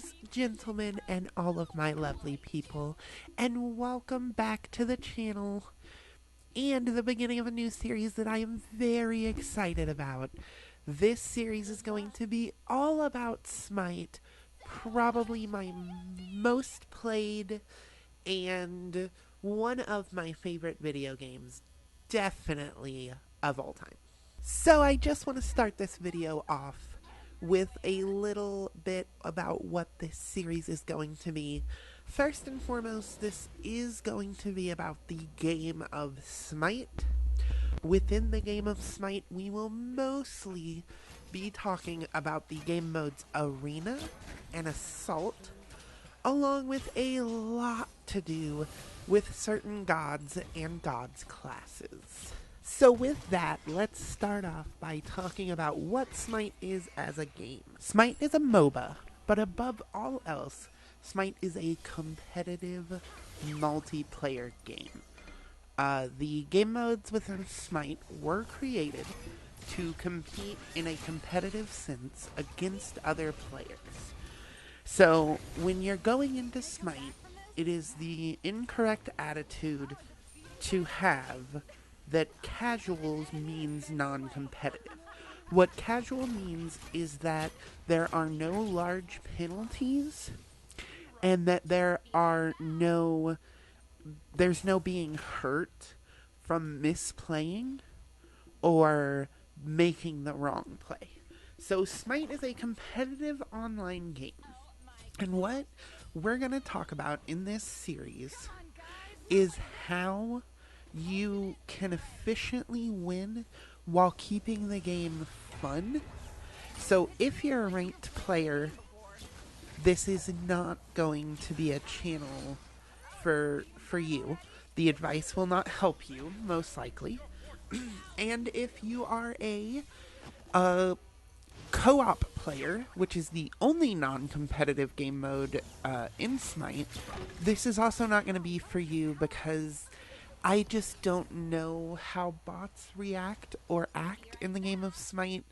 Ladies, gentlemen, and all of my lovely people, and welcome back to the channel and the beginning of a new series that I am very excited about. This series is going to be all about Smite, probably my most played and one of my favorite video games, definitely of all time. So I just want to start this video off with a little bit about what this series is going to be. First and foremost, this is going to be about the game of Smite. Within the game of Smite, we will mostly be talking about the game modes Arena and Assault, along with a lot to do with certain gods and gods classes. So with that, let's start off by talking about what Smite is as a game. Smite is a MOBA, but above all else, Smite is a competitive multiplayer game. The game modes within Smite were created to compete in a competitive sense against other players. So when you're going into Smite, it is the incorrect attitude to have that casuals means non-competitive. What casual means is that there are no large penalties and that there's no being hurt from misplaying or making the wrong play. So Smite is a competitive online game. And what we're going to talk about in this series is how you can efficiently win while keeping the game fun. So if you're a ranked player, this is not going to be a channel for you. The advice will not help you, most likely. And if you are a co-op player, which is the only non-competitive game mode in Smite, this is also not going to be for you because I just don't know how bots react or act in the game of Smite.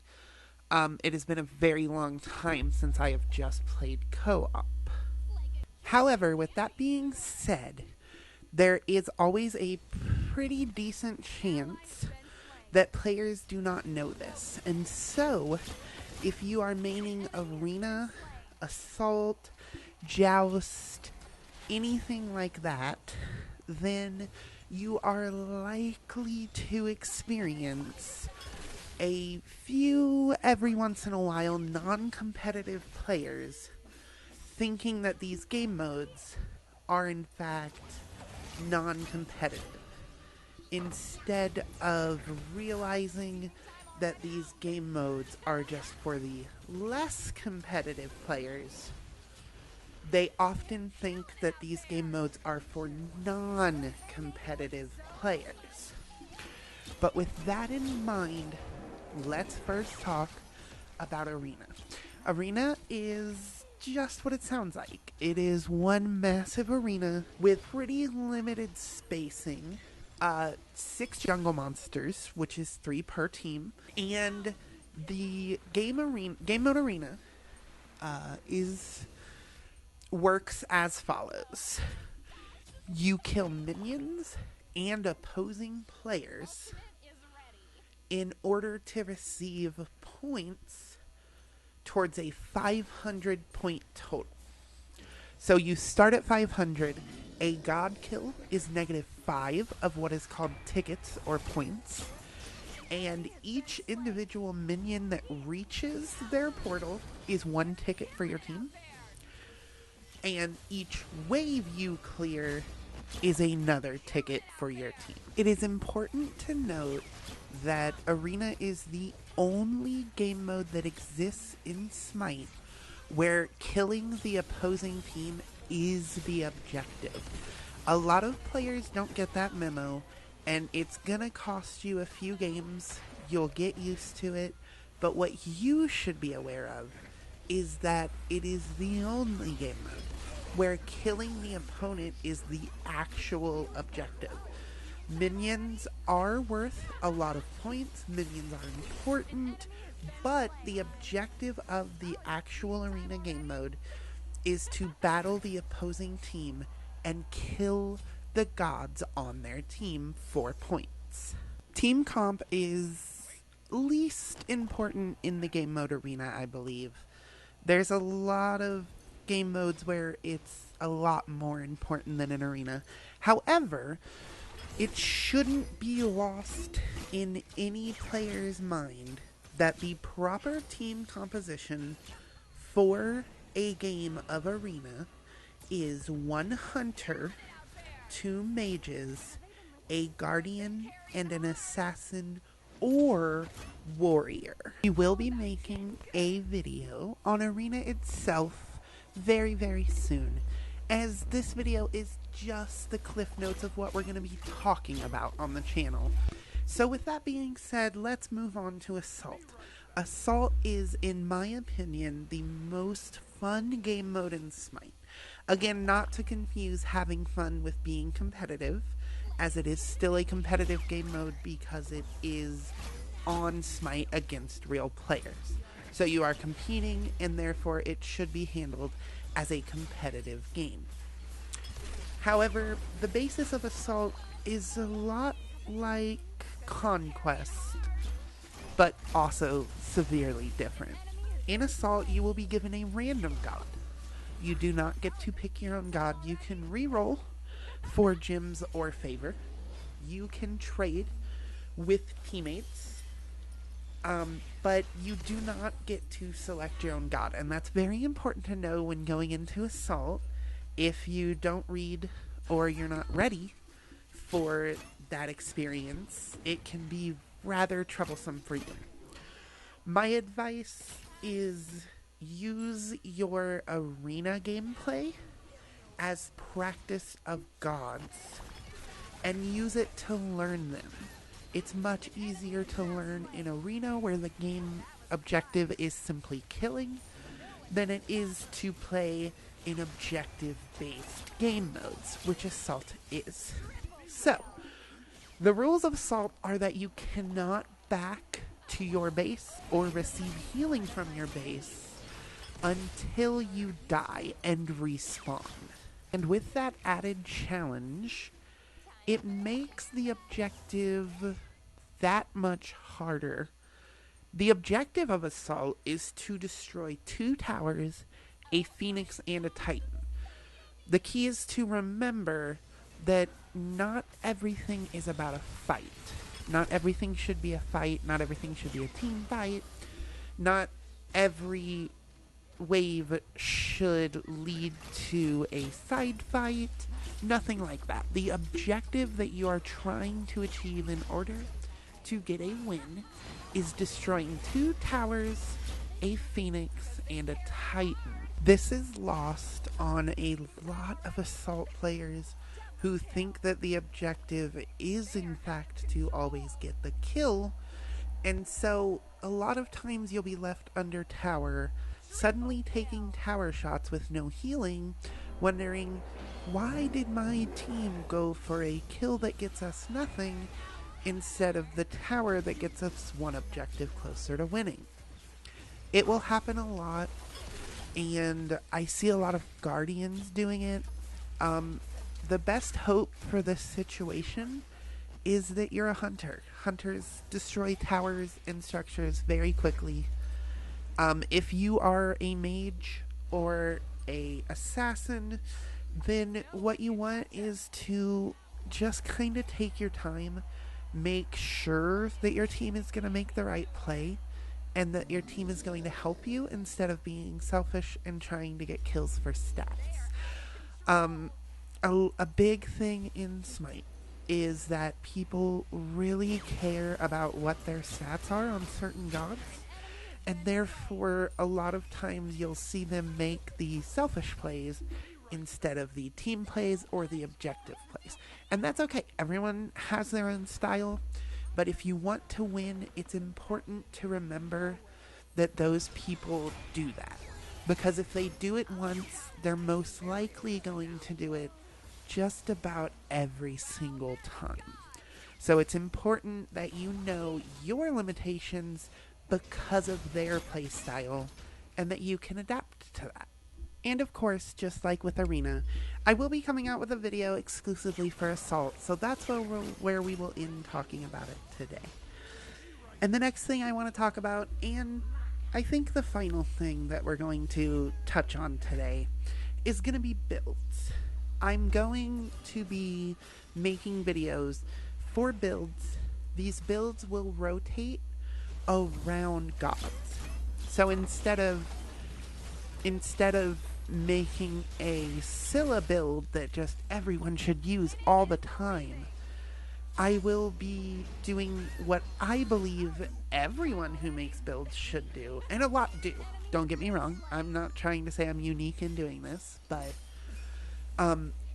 It has been a very long time since I have just played co-op. However, with that being said, there is always a pretty decent chance that players do not know this. And so, if you are maining Arena, Assault, Joust, anything like that, then you are likely to experience a few, every once in a while, non-competitive players thinking that these game modes are in fact non-competitive, instead of realizing that these game modes are just for the less competitive players. They often think that these game modes are for non-competitive players. But with that in mind, let's first talk about Arena. Arena is just what it sounds like. It is one massive arena with pretty limited spacing. 6 jungle monsters, which is 3 per team. And the game mode Arena works as follows. You kill minions and opposing players in order to receive points towards a 500 point total. So you start at 500. A god kill is -5 of what is called tickets or points. And each individual minion that reaches their portal is 1 ticket for your team. And each wave you clear is another ticket for your team. It is important to note that Arena is the only game mode that exists in Smite where killing the opposing team is the objective. A lot of players don't get that memo, and it's gonna cost you a few games. You'll get used to it, but what you should be aware of is that it is the only game mode where killing the opponent is the actual objective. Minions are worth a lot of points, minions are important, but the objective of the actual Arena game mode is to battle the opposing team and kill the gods on their team for points. Team comp is least important in the game mode arena, I believe. There's a lot of game modes where it's a lot more important than an arena. However, it shouldn't be lost in any player's mind that the proper team composition for a game of arena is 1 hunter, 2 mages, a guardian, and an assassin or warrior. We will be making a video on arena itself very, very soon, as this video is just the cliff notes of what we're going to be talking about on the channel. So with that being said, let's move on to Assault. Assault is, in my opinion, the most fun game mode in Smite. Again, not to confuse having fun with being competitive, as it is still a competitive game mode because it is on Smite against real players. So you are competing, and therefore it should be handled as a competitive game. However, the basis of Assault is a lot like Conquest, but also severely different. In Assault, you will be given a random god. You do not get to pick your own god. You can reroll for gems or favor. You can trade with teammates, but you do not get to select your own god, and that's very important to know when going into Assault. If you don't read or you're not ready for that experience, it can be rather troublesome for you. My advice is use your arena gameplay as practice of gods and use it to learn them. It's much easier to learn in arena, where the game objective is simply killing, than it is to play in objective-based game modes, which Assault is. So, the rules of Assault are that you cannot back to your base or receive healing from your base until you die and respawn. And with that added challenge, it makes the objective that much harder. The objective of Assault is to destroy 2 towers, a Phoenix, and a Titan. The key is to remember that not everything is about a fight. Not everything should be a fight. Not everything should be a team fight. Not every wave should lead to a side fight. Nothing like that. The objective that you are trying to achieve in order to get a win is destroying 2 towers, a Phoenix, and a Titan. This is lost on a lot of Assault players who think that the objective is in fact to always get the kill, and so a lot of times you'll be left under tower, suddenly taking tower shots with no healing, wondering, why did my team go for a kill that gets us nothing instead of the tower that gets us 1 objective closer to winning? It will happen a lot, and I see a lot of Guardians doing it. The best hope for this situation is that you're a hunter. Hunters destroy towers and structures very quickly. If you are a mage or a assassin, then what you want is to just kind of take your time, make sure that your team is going to make the right play, and that your team is going to help you instead of being selfish and trying to get kills for stats. A big thing in Smite is that people really care about what their stats are on certain gods, and therefore a lot of times you'll see them make the selfish plays instead of the team plays or the objective plays. And that's okay. Everyone has their own style, but if you want to win, it's important to remember that those people do that. Because if they do it once, they're most likely going to do it just about every single time. So it's important that you know your limitations because of their play style, and that you can adapt to that. And of course, just like with Arena, I will be coming out with a video exclusively for Assault, so that's where we will end talking about it today. And the next thing I want to talk about, and I think the final thing that we're going to touch on today, is going to be builds. I'm going to be making videos for builds. These builds will rotate around gods. So instead of making a Scylla build that just everyone should use all the time, I will be doing what I believe everyone who makes builds should do, and a lot do. Don't get me wrong, I'm not trying to say I'm unique in doing this, but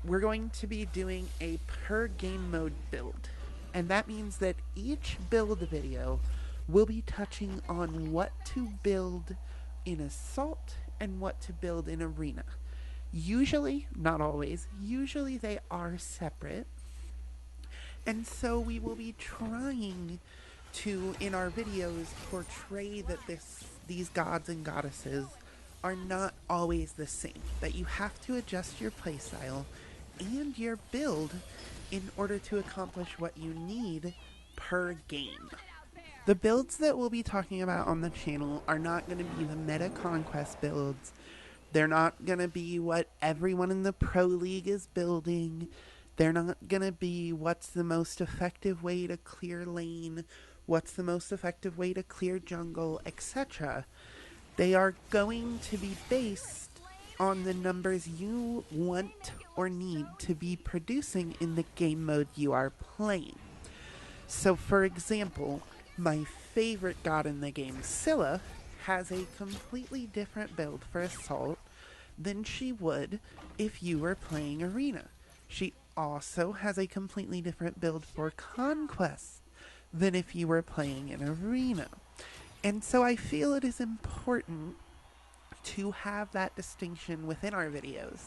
we're going to be doing a per game mode build. And that means that each build video will be touching on what to build in Assault and what to build in Arena. Usually, not always, usually they are separate. And so we will be trying to, in our videos, portray that these gods and goddesses are not always the same. That you have to adjust your playstyle and your build in order to accomplish what you need per game. The builds that we'll be talking about on the channel are not going to be the meta conquest builds. They're not going to be what everyone in the Pro League is building. They're not going to be what's the most effective way to clear lane, what's the most effective way to clear jungle, etc. They are going to be based on the numbers you want or need to be producing in the game mode you are playing. So, for example, my favorite god in the game, Scylla, has a completely different build for Assault than she would if you were playing Arena. She also has a completely different build for Conquest than if you were playing in Arena. And so I feel it is important to have that distinction within our videos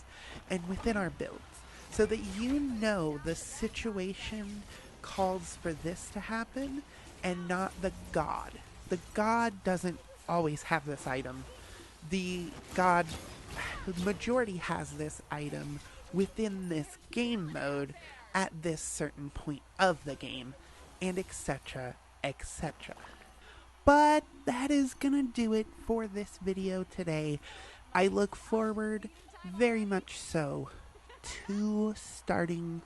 and within our builds so that you know the situation calls for this to happen and not the god. The god doesn't always have this item. The god majority has this item within this game mode at this certain point of the game, and etc., etc. But that is gonna do it for this video today. I look forward very much so to starting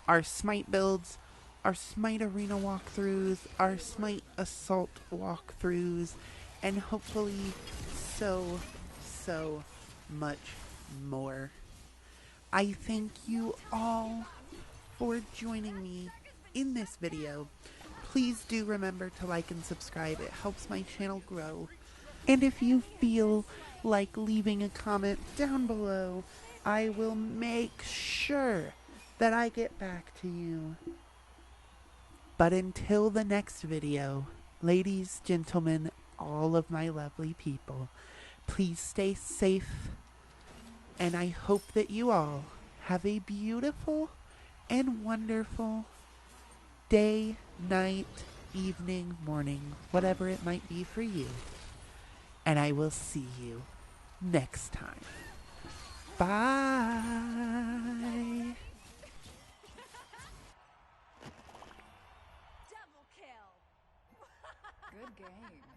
our Smite builds, our Smite Arena walkthroughs, our Smite Assault walkthroughs, and hopefully so much more. I thank you all for joining me in this video. Please do remember to like and subscribe. It helps my channel grow. And if you feel like leaving a comment down below, I will make sure that I get back to you. But until the next video, ladies, gentlemen, all of my lovely people, please stay safe, and I hope that you all have a beautiful and wonderful day, night, evening, morning, whatever it might be for you. And I will see you next time. Bye. Double kill. Good game.